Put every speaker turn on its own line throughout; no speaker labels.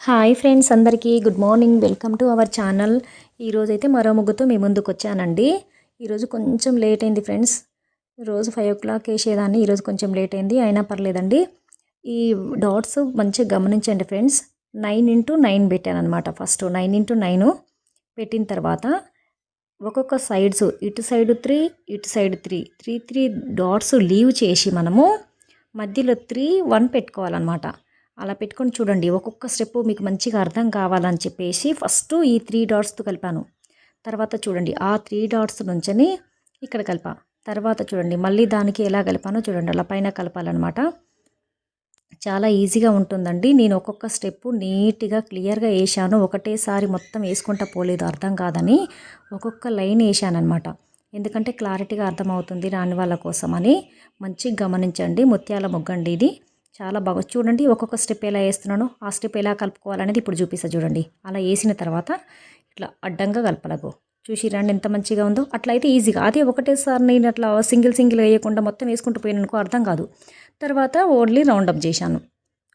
Hi friends, అందరికీ good morning. Welcome to our channel. ఈరోజైతే మరో ముగ్గుతో మీ ముందుకు వచ్చానండి. ఈరోజు కొంచెం లేట్ అయింది ఫ్రెండ్స్. రోజు 5 o'clock వేసేదాన్ని, ఈరోజు కొంచెం లేట్ అయింది, అయినా పర్లేదండి. ఈ డాట్స్ మంచిగా గమనించండి ఫ్రెండ్స్. 9x9 పెట్టాను అనమాట. ఫస్ట్ 9x9 పెట్టిన తర్వాత ఒక్కొక్క సైడ్స్, ఇటు సైడ్ 3, ఇటు సైడ్ 3 డాట్స్ లీవ్ చేసి మనము మధ్యలో 3 1 పెట్టుకోవాలన్నమాట. అలా పెట్టుకొని చూడండి. ఒక్కొక్క స్టెప్ మీకు మంచిగా అర్థం కావాలని చెప్పేసి ఫస్ట్ ఈ 3 డాట్స్తో కలిపాను. తర్వాత చూడండి, ఆ 3 డాట్స్ నుంచని ఇక్కడ కలిపా. తర్వాత చూడండి, మళ్ళీ దానికి ఎలా కలిపానో చూడండి, అలా పైన కలపాలన్నమాట. చాలా ఈజీగా ఉంటుందండి. నేను ఒక్కొక్క స్టెప్ నీట్గా క్లియర్గా వేసాను. ఒకటేసారి మొత్తం వేసుకుంటా పోలేదు, అర్థం కాదని ఒక్కొక్క లైన్ వేసానమాట. ఎందుకంటే క్లారిటీగా అర్థమవుతుంది రాని వాళ్ళ కోసం అని. మంచిగా గమనించండి. ముత్యాల ముగ్గండి ఇది. చాలా బాగా చూడండి. ఒక్కొక్క స్టెప్ ఎలా వేస్తున్నానో ఆ స్టెప్ ఎలా కలుపుకోవాలనేది ఇప్పుడు చూపిస్తా చూడండి. అలా వేసిన తర్వాత ఇట్లా అడ్డంగా కలపలకు. చూసిరండి ఎంత మంచిగా ఉందో. అట్లా అయితే ఈజీగా. అదే ఒకటేసారి నేను అట్లా సింగిల్ వేయకుండా మొత్తం వేసుకుంటూ పోయిననుకో అర్థం కాదు. తర్వాత ఓన్లీ రౌండప్ చేశాను.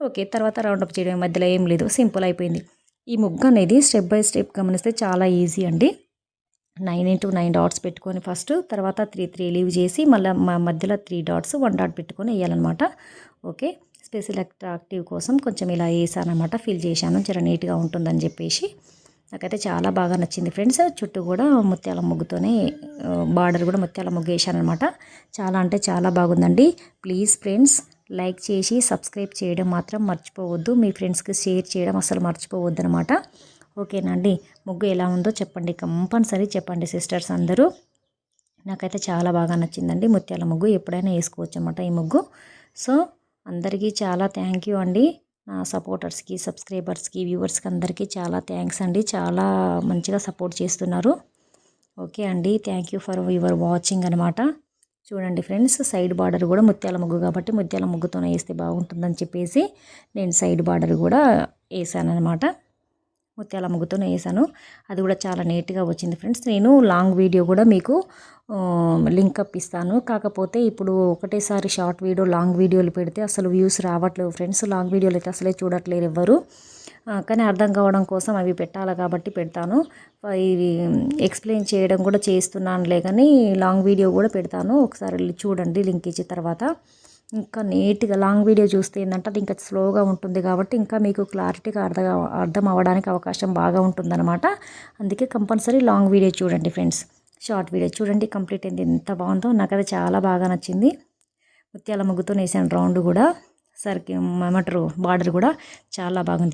ఓకే, తర్వాత రౌండప్ చేయడం మధ్యలో ఏం లేదు, సింపుల్ అయిపోయింది. ఈ ముగ్గు అనేది స్టెప్ బై స్టెప్ గమనిస్తే చాలా ఈజీ అండి. 9x9 డాట్స్ పెట్టుకొని ఫస్ట్, తర్వాత 3 లీవ్ చేసి మళ్ళీ మధ్యలో 3 డాట్స్ 1 డాట్ పెట్టుకొని వేయాలన్నమాట. ఓకే, స్పెషల్ అట్రాక్టివ్ కోసం కొంచెం ఇలా వేసానమాట. ఫిల్ చేశాను, జర నీట్గా ఉంటుందని చెప్పేసి. నాకైతే చాలా బాగా నచ్చింది ఫ్రెండ్స్. చుట్టూ కూడా ముత్యాల ముగ్గుతోనే బార్డర్ కూడా ముత్యాల ముగ్గు వేసానమాట. చాలా అంటే చాలా బాగుందండి. ప్లీజ్ ఫ్రెండ్స్, లైక్ చేసి సబ్స్క్రైబ్ చేయడం మాత్రం మర్చిపోవద్దు. మీ ఫ్రెండ్స్కి షేర్ చేయడం అసలు మర్చిపోవద్దు అనమాట. ఓకేనా అండి. ముగ్గు ఎలా ఉందో చెప్పండి, కంపల్సరీ చెప్పండి సిస్టర్స్ అందరూ. నాకైతే చాలా బాగా నచ్చిందండి ముత్యాల ముగ్గు. ఎప్పుడైనా వేసుకోవచ్చు అన్నమాట ఈ ముగ్గు. సో అందరికీ చాలా థ్యాంక్ యూ అండి. నా సపోర్టర్స్కి, సబ్స్క్రైబర్స్కి, వ్యూవర్స్కి అందరికీ చాలా థ్యాంక్స్ అండి. చాలా మంచిగా సపోర్ట్ చేస్తున్నారు. ఓకే అండి, thank you for your watching అనమాట. చూడండి ఫ్రెండ్స్, సైడ్ బార్డర్ కూడా ముత్యాల ముగ్గు కాబట్టి ముత్యాల ముగ్గుతోనే వేస్తే బాగుంటుందని చెప్పేసి నేను సైడ్ బార్డర్ కూడా వేసాను అనమాట. ముత్యాల ముగ్గుతోనే వేసాను. అది కూడా చాలా నీట్గా వచ్చింది ఫ్రెండ్స్. నేను లాంగ్ వీడియో కూడా మీకు లింక్ అప్ ఇస్తాను. కాకపోతే ఇప్పుడు ఒకటేసారి షార్ట్ వీడియో లాంగ్ వీడియోలు పెడితే అసలు వ్యూస్ రావట్లేదు ఫ్రెండ్స్. లాంగ్ వీడియోలు అయితే అసలే చూడట్లేరు ఎవ్వరు. కానీ అర్థం కావడం కోసం అవి పెట్టాలి కాబట్టి పెడతాను. ఇవి ఎక్స్ప్లెయిన్ చేయడం కూడా చేస్తున్నానులే, కానీ లాంగ్ వీడియో కూడా పెడతాను. ఒకసారి చూడండి లింక్ ఇచ్చిన తర్వాత. ఇంకా నీట్గా లాంగ్ వీడియో చూస్తే ఏంటంటే అది ఇంకా స్లోగా ఉంటుంది కాబట్టి ఇంకా మీకు క్లారిటీగా అర్థం అవ్వడానికి అవకాశం బాగా ఉంటుందన్నమాట. అందుకే కంపల్సరీ లాంగ్ వీడియో చూడండి ఫ్రెండ్స్. షార్ట్ వీడియో చూడండి, కంప్లీట్ అయింది. ఎంత బాగుందో, నాకు అది చాలా బాగా నచ్చింది. ముత్యాల ముగ్గుతో వేసాను రౌండ్ కూడా. సరికి ఏమంటారు, బార్డర్ కూడా చాలా బాగుంది.